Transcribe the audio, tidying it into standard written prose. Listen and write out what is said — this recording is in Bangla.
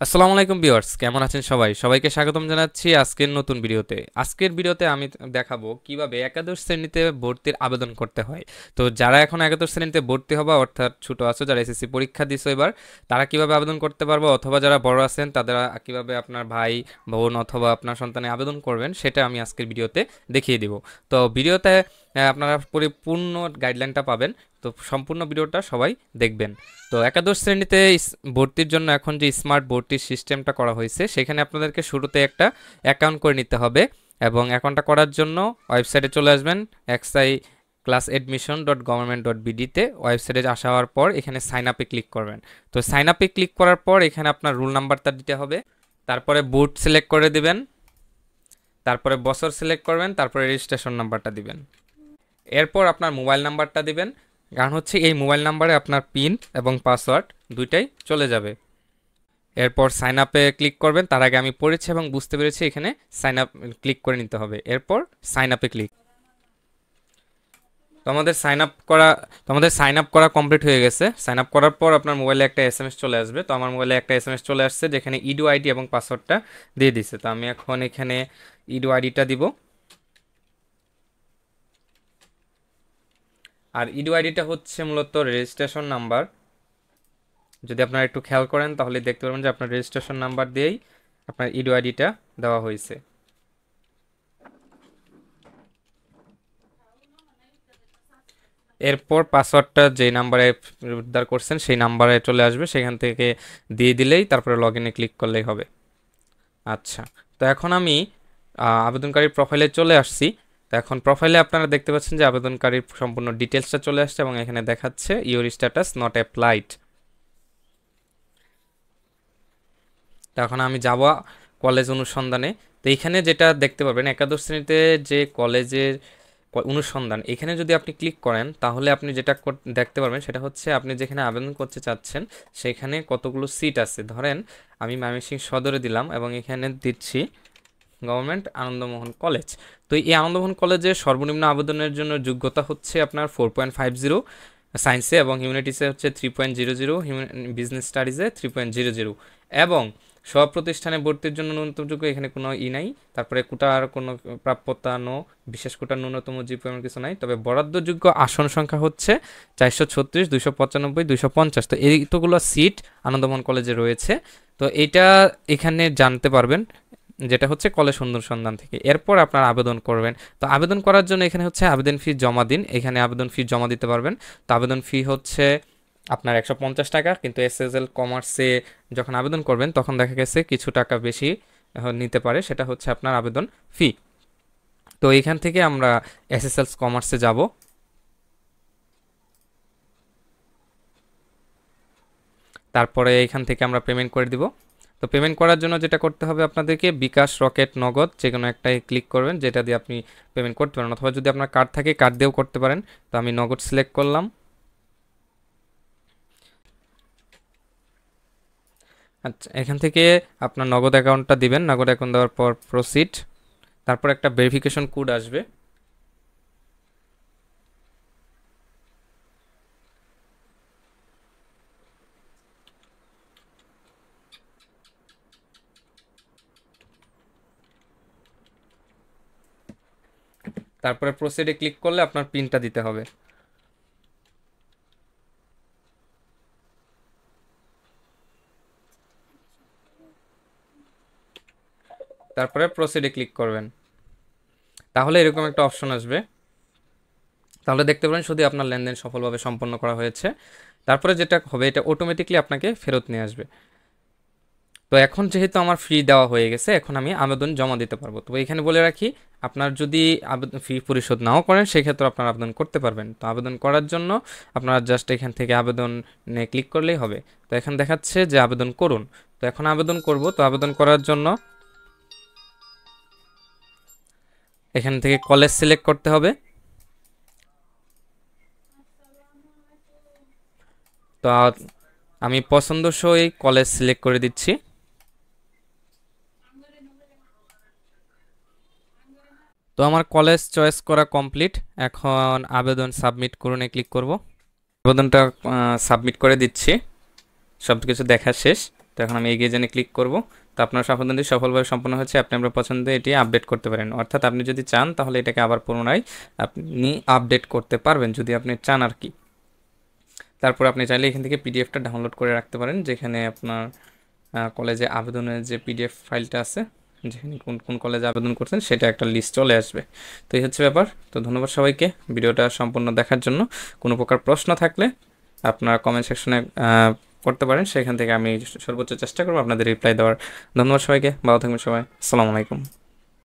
আসসালামু আলাইকুম ভিউয়ার্স, কেমন আছেন সবাই? সবাইকে স্বাগতম জানাচ্ছি আজকের নতুন ভিডিওতে। আজকের ভিডিওতে আমি দেখাবো কিভাবে একাদশ শ্রেণীতে ভর্তির আবেদন করতে হয়। তো যারা এখন একাদশ শ্রেণীতে ভর্তি হবা অর্থাৎ ছোট আছো, যারা এসএসসি পরীক্ষা দিছো এবার, তারা কিভাবে আবেদন করতে পারবো, অথবা যারা বড় আছেন তারা কিভাবে আপনার ভাই বোন অথবা আপনার সন্তানে আবেদন করবেন, সেটা আমি আজকের ভিডিওতে দেখিয়ে দিব। তো ভিডিওতে আপনারা পরিপূর্ণ গাইডলাইনটা পাবেন। তো সম্পূর্ণ ভিডিওটা সবাই দেখবেন। তো একাদশ শ্রেণীতে ভর্তির জন্য এখন যে স্মার্ট ভর্তির সিস্টেমটা করা হয়েছে, সেখানে আপনাদেরকে শুরুতে একটা অ্যাকাউন্ট করে নিতে হবে। এবং অ্যাকাউন্টটা করার জন্য ওয়েবসাইটে চলে আসবেন, xi-class-admission.government.bd-তে। ওয়েবসাইটে আসার পর এখানে সাইন আপে ক্লিক করবেন। তো সাইন আপে ক্লিক করার পর এখানে আপনার রোল নাম্বারটা দিতে হবে, তারপরে বুথ সিলেক্ট করে দিবেন, তারপরে বছর সিলেক্ট করবেন, তারপরে রেজিস্ট্রেশন নাম্বারটা দিবেন। এরপর আপনার মোবাইল নাম্বারটা দিবেন, কারণ হচ্ছে এই মোবাইল নাম্বারে আপনার পিন এবং পাসওয়ার্ড দুইটাই চলে যাবে। এরপর সাইন আপে ক্লিক করবেন। তার আগে আমি পড়েছি এবং বুঝতে পেরেছি এখানে সাইন আপ ক্লিক করে নিতে হবে। এরপর সাইন আপে ক্লিক। তো আমাদের সাইন আপ করা কমপ্লিট হয়ে গেছে। সাইন আপ করার পর আপনার মোবাইলে একটা এসএমএস চলে আসবে। তো আমার মোবাইলে একটা এসএমএস চলে আসছে যেখানে ইডু আইডি এবং পাসওয়ার্ডটা দিয়ে দিছে। তো আমি এখন এখানে ইডু আইডিটা দিব। আর ইডু আইডিটা হচ্ছে মূলত রেজিস্ট্রেশন নাম্বার। যদি আপনারা একটু খেয়াল করেন তাহলে দেখতে পারবেন যে আপনার রেজিস্ট্রেশন নাম্বার দিয়েই আপনার ইডো আইডিটা দেওয়া হয়েছে। এরপর পাসওয়ার্ডটা যে নাম্বারে উদ্ধার করছেন সেই নাম্বারে চলে আসবে, সেখান থেকে দিয়ে দিলেই তারপরে লগ ইনে ক্লিক করলেই হবে। আচ্ছা, তো এখন আমি আবেদনকারীর প্রোফাইলে চলে আসছি। তো এখন প্রোফাইলে আপনারা দেখতে পাচ্ছেন যে আবেদনকারীর সম্পূর্ণ ডিটেলসটা চলে আসছে এবং এখানে দেখাচ্ছে ইউর স্ট্যাটাস নট অ্যাপ্লাইড। তো এখন আমি যাব কলেজ অনুসন্ধানে। তো এইখানে যেটা দেখতে পাবেন একাদশ শ্রেণীতে যে কলেজের অনুসন্ধান, এখানে যদি আপনি ক্লিক করেন তাহলে আপনি যেটা দেখতে পারবেন সেটা হচ্ছে আপনি যেখানে আবেদন করতে চাচ্ছেন সেখানে কতগুলো সিট আছে। ধরেন আমি ময়মনসিংহ সদরে দিলাম এবং এখানে দিচ্ছি গভর্নমেন্ট আনন্দমোহন কলেজ। তো এই আনন্দমোহন কলেজের সর্বনিম্ন আবেদনের জন্য যোগ্যতা হচ্ছে আপনার 4.50, সায়েন্সে এবং হিউম্যানিটিসে হচ্ছে 3.00, বিজনেস স্টাডিজে 3.00, এবং সব প্রতিষ্ঠানে ভর্তির জন্য ন্যূনতম যোগ্য এখানে কোনো নাই। তারপরে কোটার কোনো প্রাপ্যতা বিশেষ কোটার ন্যূনতম জিপি এমন কিছু নাই। তবে বরাদ্দযোগ্য আসন সংখ্যা হচ্ছে 436, 295, 250। তো এইগুলো সিট আনন্দমোহন কলেজে রয়েছে। তো এইটা এখানে জানতে পারবেন, যেটা হচ্ছে কলেজ অনুসন্ধান থেকে। এরপর আপনার আবেদন করবেন। তো আবেদন করার জন্য এখানে হচ্ছে আবেদন ফি জমা দিন, এখানে আবেদন ফি জমা দিতে পারবেন। তো আবেদন ফি হচ্ছে আপনার 150 টাকা, কিন্তু এসএসএল কমার্সে যখন আবেদন করবেন তখন দেখা গেছে কিছু টাকা বেশি নিতে পারে, সেটা হচ্ছে আপনার আবেদন ফি। তো এইখান থেকে আমরা এসএসএল কমার্সে যাব। তারপরে এইখান থেকে আমরা পেমেন্ট করে দিব। তো পেমেন্ট করার জন্য যেটা করতে হবে আপনাদেরকে বিকাশ, রকেট, নগদ যে কোনো একটাই ক্লিক করবেন, যেটা দিয়ে আপনি পেমেন্ট করতে পারেন, অথবা যদি আপনার কার্ড থাকে কার্ড দিয়েও করতে পারেন। তো আমি নগদ সিলেক্ট করলাম। আচ্ছা, এখান থেকে আপনার নগদ অ্যাকাউন্টটা দিবেন। নগদ অ্যাকাউন্ট দেওয়ার পর প্রসিড, তারপর একটা ভেরিফিকেশন কোড আসবে। তারপরে প্রসিডে ক্লিক করলে আপনার পিনটা দিতে হবে। তারপরে প্রসিডে ক্লিক করবেন, তাহলে এরকম একটা অপশন আসবে। তাহলে দেখতে পারেন শুধু আপনার লেনদেন সফলভাবে সম্পন্ন করা হয়েছে। তারপরে যেটা হবে এটা অটোমেটিকলি আপনাকে ফেরত নিয়ে আসবে। তো এখন যেহেতু আমার ফি দেওয়া হয়ে গেছে, এখন আমি আবেদন জমা দিতে পারবো। তো এখানে বলে রাখি, আপনার যদি আবেদন ফি পরিশোধ নাও করেন সেক্ষেত্রে আপনার আবেদন করতে পারবেন। তো আবেদন করার জন্য আপনারা জাস্ট এখান থেকে আবেদনে ক্লিক করলেই হবে। তো এখন দেখাচ্ছে যে আবেদন করুন। তো এখন আবেদন করব। তো আবেদন করার জন্য এখান থেকে কলেজ সিলেক্ট করতে হবে। তো আমি পছন্দসই কলেজ সিলেক্ট করে দিচ্ছি। তো আমার কলেজ চয়েস করা কমপ্লিট। এখন আবেদন সাবমিট করুন ক্লিক করব। আবেদনটা সাবমিট করে দিচ্ছি, সব কিছু দেখা শেষ। তো এখন আমি এগিয়ে জেনে ক্লিক করব। তো আপনার আবেদনটি সফলভাবে সম্পন্ন হচ্ছে, আপনি আপনার পছন্দে এটি আপডেট করতে পারেন। অর্থাৎ আপনি যদি চান তাহলে এটাকে আবার পুনরায় আপনি আপডেট করতে পারবেন যদি আপনি চান আর কি। তারপর আপনি চাইলে এখান থেকে পিডিএফটা ডাউনলোড করে রাখতে পারেন, যেখানে আপনার কলেজে আবেদনের যে পিডিএফ ফাইলটা আছে, যেখানে কোন কোন কলেজে আবেদন করছেন সেটা একটা লিস্ট চলে আসবে। তো এই হচ্ছে ব্যাপার। তো ধন্যবাদ সবাইকে ভিডিওটা সম্পূর্ণ দেখার জন্য। কোনো প্রকার প্রশ্ন থাকলে আপনারা কমেন্ট সেকশনে করতে পারেন, সেখান থেকে আমি সর্বোচ্চ চেষ্টা করবো আপনাদের রিপ্লাই দেওয়ার। ধন্যবাদ সবাইকে, ভালো থাকবেন সবাই, আসসালামু আলাইকুম।